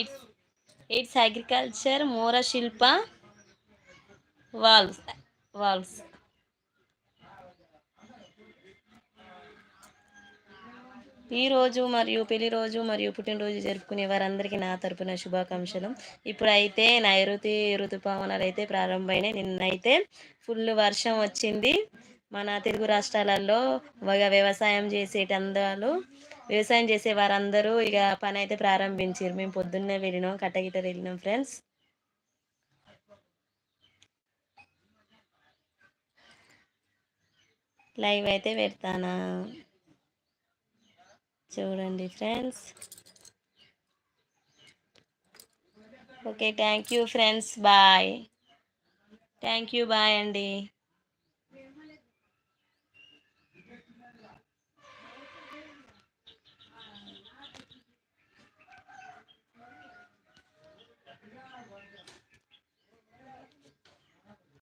It's it's agriculture మూర శిల్ప valves valves ఈ రోజు మరియు పెళ్లి రోజు మరియు పుట్టినరోజు జరుపుకునే వారందరికీ నా తరపున శుభాకాంక్షలు. ఇప్పుడైతే నైరుతి ఋతుపవనాలు అయితే ప్రారంభమైనాయి. నిన్నైతే ఫుల్ వర్షం వచ్చింది మన తెలుగు రాష్ట్రాలలో. వ్యవసాయం చేసే వారందరూ ఇక పని అయితే ప్రారంభించారు. మేము పొద్దున్నే వెళ్ళినాం, కట్టగిట్ట వెళ్ళినాం ఫ్రెండ్స్. లైవ్ అయితే పెడతానా, చూడండి friends. Okay, thank you friends, bye. Thank you, bye అండి.